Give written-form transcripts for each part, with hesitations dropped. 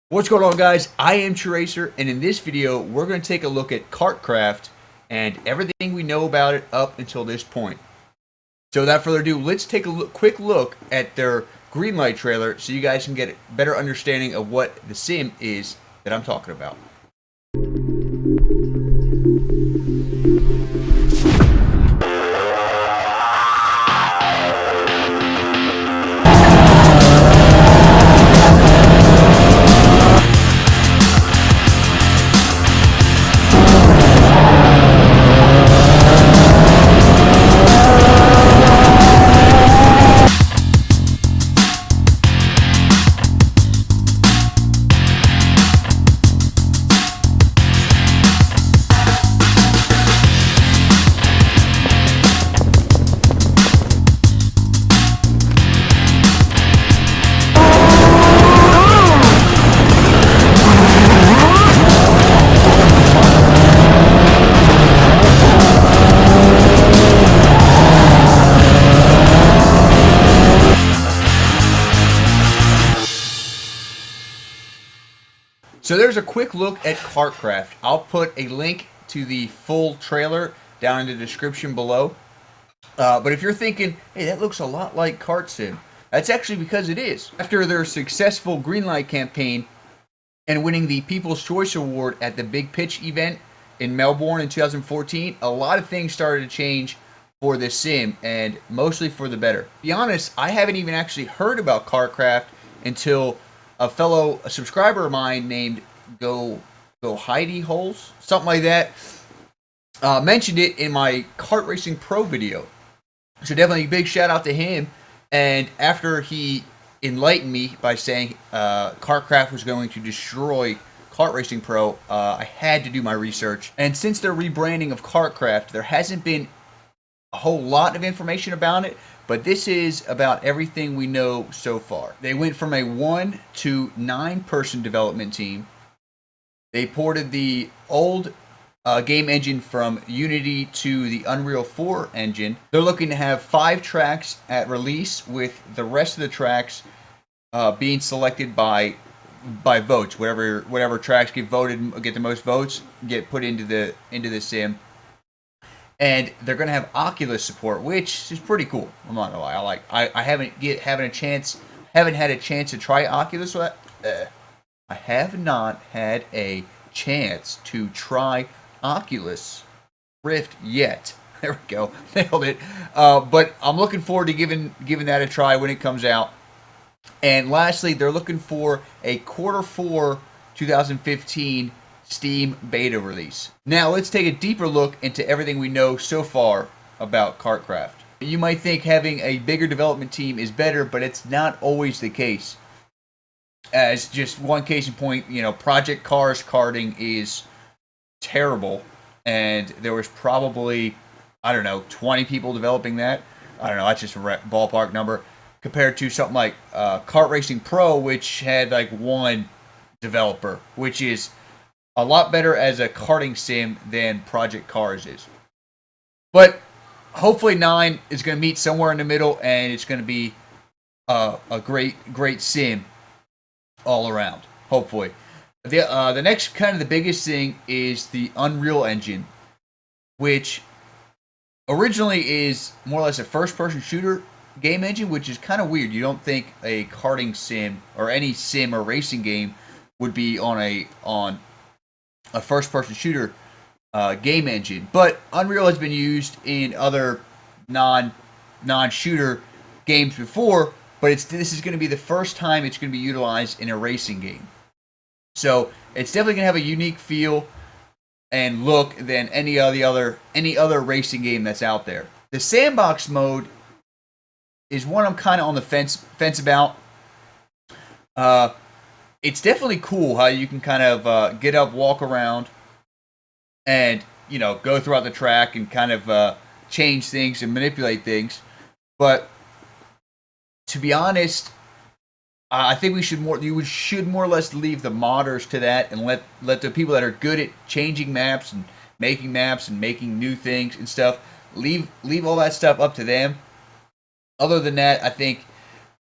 What's going on, guys? I am Tracer, and in this video we're going to take a look at KartKraft and everything we know about it up until this point. So without further ado, let's take a quick look at their Greenlight trailer so you guys can get a better understanding of what the sim is that I'm talking about. So there's a quick look at KartKraft. I'll put a link to the full trailer down in the description below. But if you're thinking, hey, that looks a lot like Kartsim, that's actually because it is. After their successful Greenlight campaign and winning the People's Choice Award at the Big Pitch event in Melbourne in 2014, a lot of things started to change for this sim, and mostly for the better. To be honest, I haven't even actually heard about KartKraft until a fellow subscriber of mine named Go Heidi Holes, something like that, mentioned it in my Kart Racing Pro video. So definitely a big shout out to him. And after he enlightened me by saying KartKraft was going to destroy Kart Racing Pro, I had to do my research. And since their rebranding of KartKraft, there hasn't been a whole lot of information about it, but this is about everything we know so far. They went from a 1 to 9 person development team. They ported the old game engine from Unity to the Unreal 4 engine. They're looking to have 5 tracks at release, with the rest of the tracks being selected by votes. Whatever tracks get voted, get the most votes, get put into the sim. And they're going to have Oculus support, which is pretty cool. I'm not gonna lie. I haven't had a chance to try Oculus. I have not had a chance to try Oculus Rift yet. There we go, nailed it. But I'm looking forward to giving that a try when it comes out. And lastly, they're looking for a Q4 2015 Steam beta release. Now let's take a deeper look into everything we know so far about KartKraft. You might think having a bigger development team is better, but it's not always the case. As just one case in point, Project Cars karting is terrible, and there was probably, 20 people developing that. I don't know, that's just a ballpark number, compared to something like Kart Racing Pro, which had like 1 developer, which is a lot better as a karting sim than Project Cars is. But hopefully 9 is going to meet somewhere in the middle, and it's going to be a great sim all around, hopefully. The next kind of the biggest thing is the Unreal Engine, which originally is more or less a first-person shooter game engine, which is kind of weird. You don't think a karting sim or any sim or racing game would be on a first-person shooter game engine, but Unreal has been used in other non-shooter games before. But this is going to be the first time it's going to be utilized in a racing game, so it's definitely going to have a unique feel and look than any other racing game that's out there. The Sandbox mode is one I'm kind of on the fence about. It's definitely cool how you can kind of get up, walk around, and go throughout the track and kind of change things and manipulate things. But to be honest, I think you should more or less leave the modders to that, and let the people that are good at changing maps and making new things and stuff, leave all that stuff up to them. Other than that, I think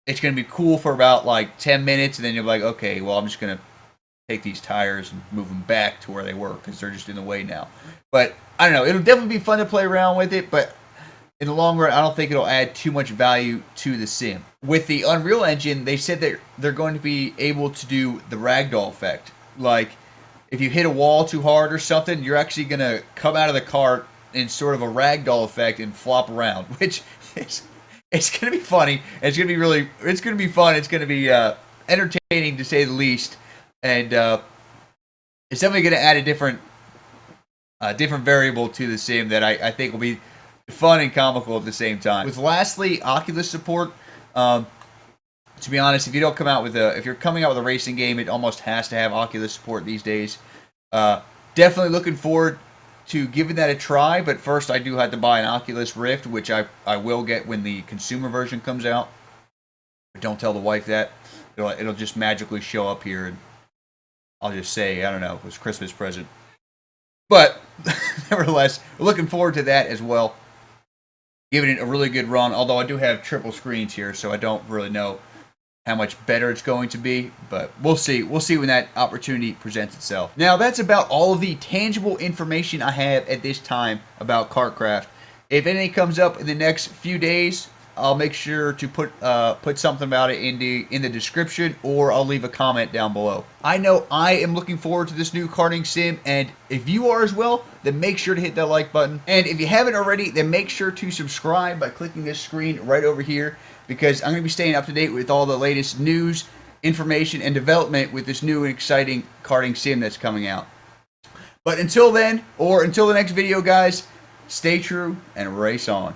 it's going to be cool for about like 10 minutes, and then you're like, okay, well, I'm just going to take these tires and move them back to where they were because they're just in the way now. But I don't know. It'll definitely be fun to play around with it, but in the long run, I don't think it'll add too much value to the sim. With the Unreal Engine, they said that they're going to be able to do the Ragdoll effect. Like, if you hit a wall too hard or something, you're actually going to come out of the cart in sort of a Ragdoll effect and flop around, which is... It's going to be funny. It's going to be really... It's going to be fun. It's going to be entertaining, to say the least. And it's definitely going to add a different variable to the sim that I think will be fun and comical at the same time. With lastly, Oculus support. To be honest, if you're coming out with a racing game, it almost has to have Oculus support these days. Definitely looking forward to giving that a try, but first I do have to buy an Oculus Rift, which I will get when the consumer version comes out. But don't tell the wife that. It'll just magically show up here, and I'll just say, I don't know, it was a Christmas present. But, nevertheless, looking forward to that as well. Giving it a really good run, although I do have triple screens here, so I don't really know how much better it's going to be, but we'll see. We'll see when that opportunity presents itself. Now, that's about all of the tangible information I have at this time about KartKraft. If anything comes up in the next few days, I'll make sure to put something about it in the description, or I'll leave a comment down below. I know I am looking forward to this new karting sim, and if you are as well, then make sure to hit that like button. And if you haven't already, then make sure to subscribe by clicking this screen right over here, because I'm going to be staying up to date with all the latest news, information, and development with this new and exciting karting sim that's coming out. But until then, or until the next video, guys, stay true and race on.